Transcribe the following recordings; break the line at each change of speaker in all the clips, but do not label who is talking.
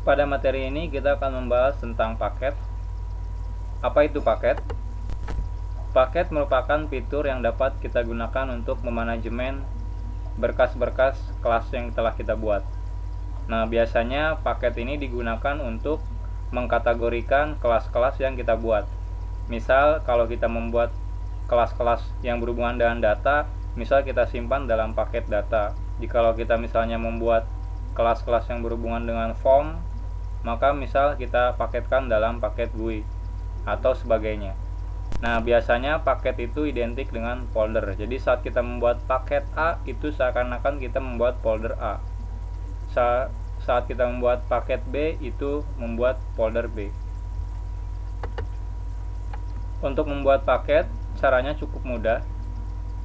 Pada materi ini kita akan membahas tentang paket. Apa itu paket? Paket merupakan fitur yang dapat kita gunakan untuk memanajemen berkas-berkas kelas yang telah kita buat. Nah, biasanya paket ini digunakan untuk mengkategorikan kelas-kelas yang kita buat. Misal, kalau kita membuat kelas-kelas yang berhubungan dengan data, misal kita simpan dalam paket data. Jikalau kita misalnya membuat kelas-kelas yang berhubungan dengan form, maka misal kita paketkan dalam paket GUI atau sebagainya. Nah, biasanya paket itu identik dengan folder. Jadi saat kita membuat paket A, itu seakan-akan kita membuat folder A. Saat kita membuat paket B, itu membuat folder B. Untuk membuat paket, caranya cukup mudah.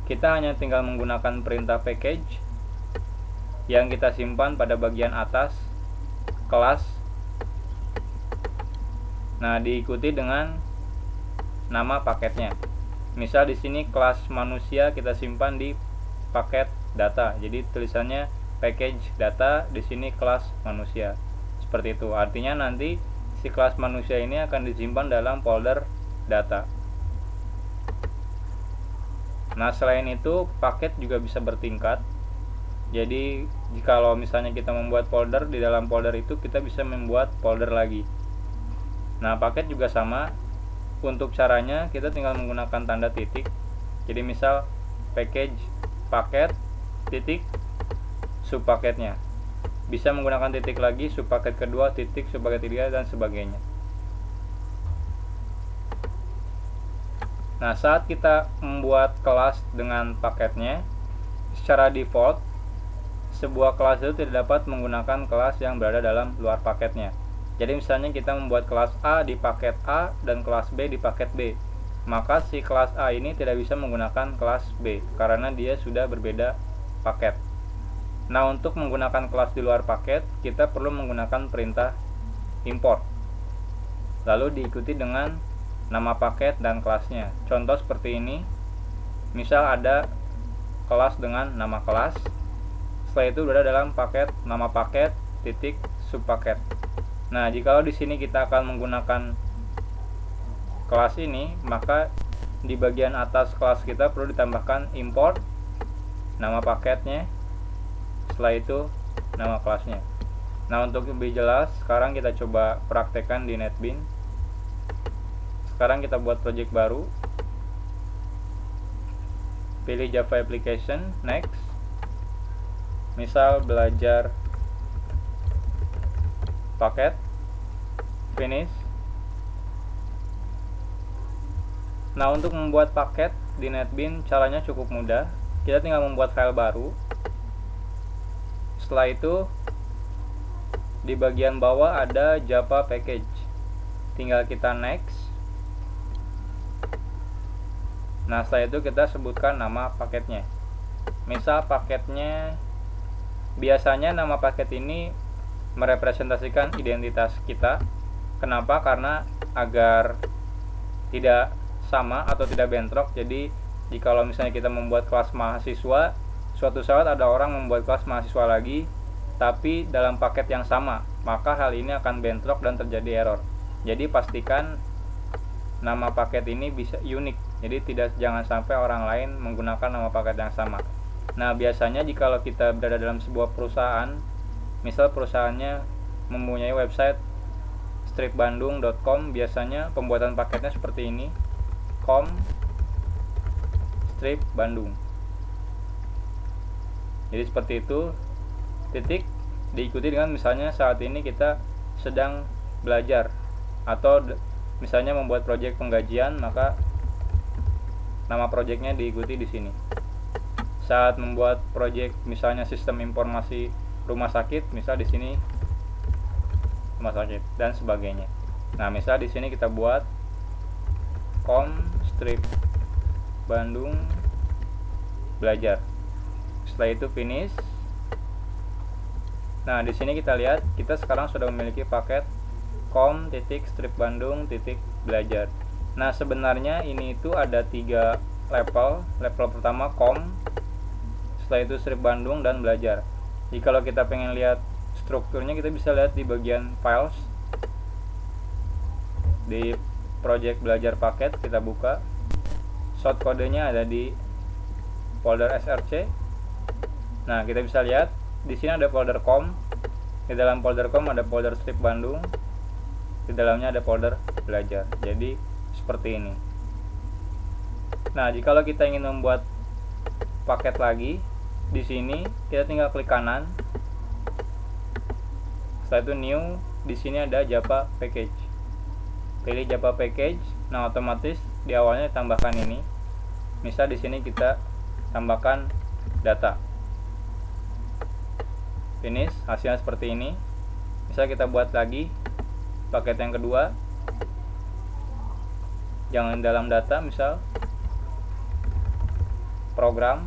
Kita hanya tinggal menggunakan perintah package yang kita simpan pada bagian atas kelas. Nah, diikuti dengan nama paketnya. Misal di sini kelas manusia kita simpan di paket data. Jadi tulisannya package data, di sini kelas manusia. Seperti itu. Artinya nanti si kelas manusia ini akan disimpan dalam folder data. Nah, selain itu paket juga bisa bertingkat. Jadi jikalau misalnya kita membuat folder, di dalam folder itu kita bisa membuat folder lagi. Nah, paket juga sama. Untuk caranya kita tinggal menggunakan tanda titik. Jadi misal package paket titik subpaketnya. Bisa menggunakan titik lagi, subpaket kedua, titik, subpaket ketiga, dan sebagainya. Nah, saat kita membuat kelas dengan paketnya, secara default sebuah kelas itu tidak dapat menggunakan kelas yang berada dalam luar paketnya. Jadi misalnya kita membuat kelas A di paket A dan kelas B di paket B, maka si kelas A ini tidak bisa menggunakan kelas B karena dia sudah berbeda paket. Nah, untuk menggunakan kelas di luar paket, kita perlu menggunakan perintah import, lalu diikuti dengan nama paket dan kelasnya. Contoh seperti ini. Misal ada kelas dengan nama kelas, setelah itu berada dalam paket nama paket titik subpaket. Nah, jikalau di sini kita akan menggunakan kelas ini, maka di bagian atas kelas kita perlu ditambahkan import nama paketnya, setelah itu nama kelasnya. Nah, untuk lebih jelas, sekarang kita coba praktekkan di NetBeans. Sekarang kita buat project baru, pilih Java Application, next. Misal belajar paket, finish. Nah, untuk membuat paket di NetBeans caranya cukup mudah. Kita tinggal membuat file baru. Setelah itu di bagian bawah ada Java package. Tinggal kita next. Nah, setelah itu kita sebutkan nama paketnya. Misal paketnya, biasanya nama paket ini merepresentasikan identitas kita. Kenapa? Karena agar tidak sama atau tidak bentrok. Jadi jikalau misalnya kita membuat kelas mahasiswa, suatu saat ada orang membuat kelas mahasiswa lagi tapi dalam paket yang sama, maka hal ini akan bentrok dan terjadi error. Jadi pastikan nama paket ini bisa unik. Jadi jangan sampai orang lain menggunakan nama paket yang sama. Nah, biasanya jikalau kita berada dalam sebuah perusahaan, misal perusahaannya mempunyai website stripbandung.com, biasanya pembuatan paketnya seperti ini, com strip Bandung. Jadi seperti itu, titik diikuti dengan misalnya saat ini kita sedang belajar, atau misalnya membuat proyek penggajian, maka nama proyeknya diikuti di sini. Saat membuat proyek misalnya sistem informasi rumah sakit, misal di sini rumah sakit dan sebagainya. Nah, misal di sini kita buat com strip Bandung belajar. Setelah itu finish. Nah, di sini kita lihat kita sekarang sudah memiliki paket com titik strip Bandung titik belajar. Nah, sebenarnya ini itu ada 3 level. Level pertama com, setelah itu strip Bandung dan belajar. Jikalau kita pengen lihat strukturnya kita bisa lihat di bagian files. Di project belajar paket kita buka, short kodenya ada di folder src. Nah, kita bisa lihat di sini ada folder com. Di dalam folder com ada folder strip Bandung. Di dalamnya ada folder belajar. Jadi seperti ini. Nah, jikalau kita ingin membuat paket lagi, di sini kita tinggal klik kanan. Setelah itu new, di sini ada Java package. Pilih Java package. Nah, otomatis di awalnya ditambahkan ini. Misal di sini kita tambahkan data. Finish, hasilnya seperti ini. Misal kita buat lagi paket yang kedua. Jangan dalam data, misal program,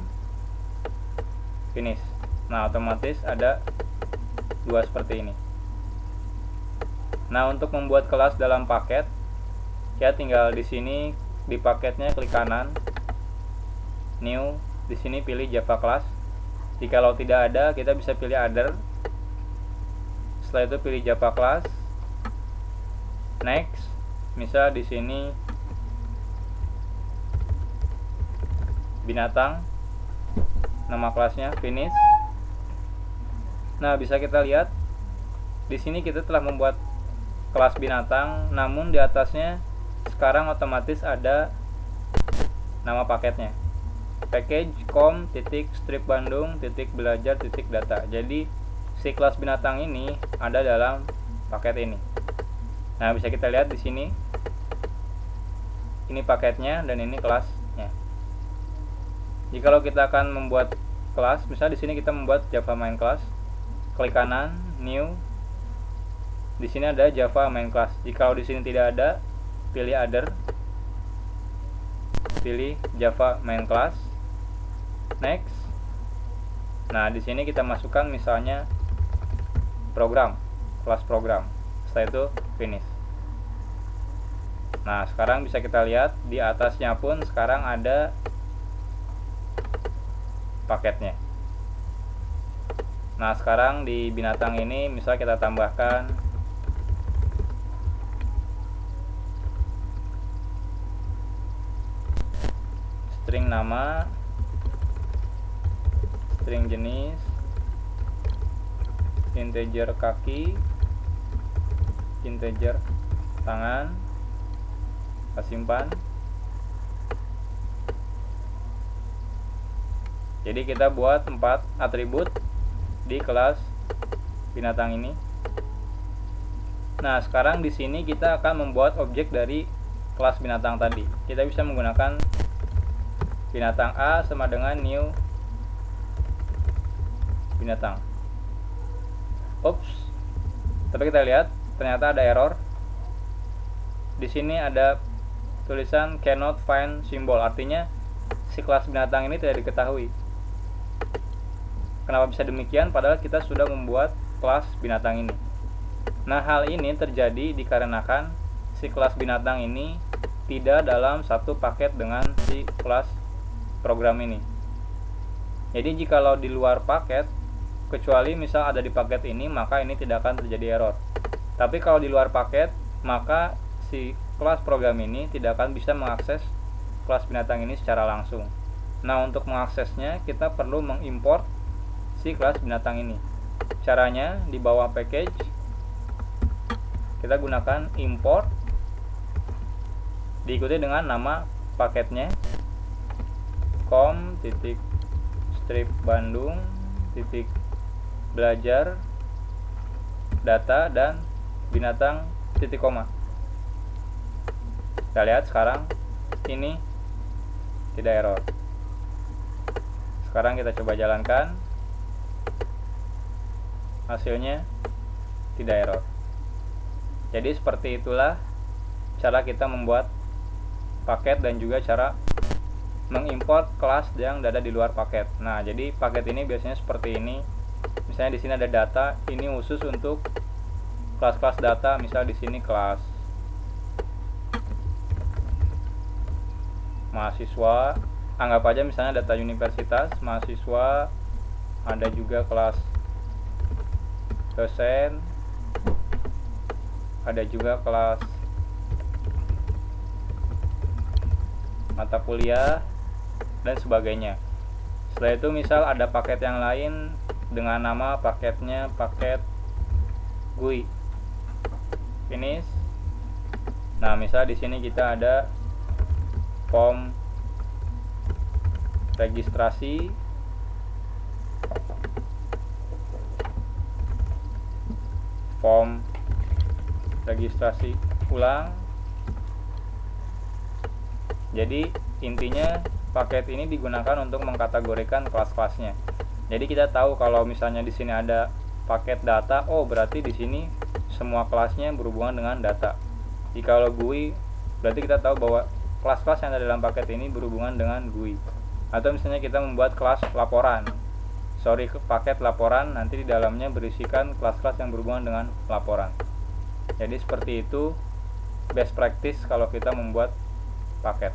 finish. Nah, otomatis ada dua seperti ini. Nah, untuk membuat kelas dalam paket, ya tinggal di sini di paketnya klik kanan, new, di sini pilih Java class. Jikalau tidak ada, kita bisa pilih other. Setelah itu pilih Java class, next. Misal di sini binatang, nama kelasnya finish. Nah, bisa kita lihat di sini kita telah membuat kelas binatang, namun di atasnya sekarang otomatis ada nama paketnya, package com strip Bandung belajar data. Jadi si kelas binatang ini ada dalam paket ini. Nah, bisa kita lihat di sini ini paketnya dan ini kelasnya. Jikalau kita akan membuat kelas, misalnya di sini kita membuat Java main class, klik kanan, new. Di sini ada Java main class. Jikalau di sini tidak ada, pilih other, pilih Java main class, next. Nah, di sini kita masukkan misalnya program, kelas program. Setelah itu finish. Nah, sekarang bisa kita lihat di atasnya pun sekarang ada paketnya. Nah, sekarang di binatang ini misal kita tambahkan string nama, string jenis, integer kaki, integer tangan, kita simpan. Jadi kita buat 4 atribut di kelas binatang ini. Nah, sekarang di sini kita akan membuat objek dari kelas binatang tadi. Kita bisa menggunakan binatang A sama dengan new binatang. Oops. Tapi kita lihat ternyata ada error. Di sini ada tulisan cannot find symbol, artinya si kelas binatang ini tidak diketahui. Kenapa bisa demikian? Padahal kita sudah membuat kelas binatang ini. Nah, hal ini terjadi dikarenakan si kelas binatang ini tidak dalam satu paket dengan si kelas program ini. Jadi jikalau di luar paket, kecuali misal ada di paket ini, maka ini tidak akan terjadi error. Tapi kalau di luar paket, maka si kelas program ini tidak akan bisa mengakses kelas binatang ini secara langsung. Nah, untuk mengaksesnya kita perlu mengimport si kelas binatang ini. Caranya di bawah package kita gunakan import, diikuti dengan nama paketnya com strip Bandung belajar data dan binatang koma. Kita lihat sekarang ini tidak error. Sekarang kita coba jalankan, hasilnya tidak error. Jadi seperti itulah cara kita membuat paket dan juga cara mengimport kelas yang ada di luar paket. Nah, jadi paket ini biasanya seperti ini. Misalnya di sini ada data, ini khusus untuk kelas-kelas data. Misal di sini kelas mahasiswa, anggap aja misalnya data universitas mahasiswa. Ada juga kelas dosen, ada juga kelas mata kuliah, dan sebagainya. Setelah itu misal ada paket yang lain dengan nama paketnya paket GUI. Finish. Nah, misal di sini kita ada form registrasi, form registrasi ulang. Jadi intinya paket ini digunakan untuk mengkategorikan kelas-kelasnya. Jadi kita tahu kalau misalnya di sini ada paket data, oh berarti di sini semua kelasnya berhubungan dengan data. Jika kalau GUI, berarti kita tahu bahwa kelas-kelas yang ada dalam paket ini berhubungan dengan GUI. Atau misalnya kita membuat kelas laporan, paket laporan, nanti di dalamnya berisikan kelas-kelas yang berhubungan dengan laporan. Jadi seperti itu best practice kalau kita membuat paket.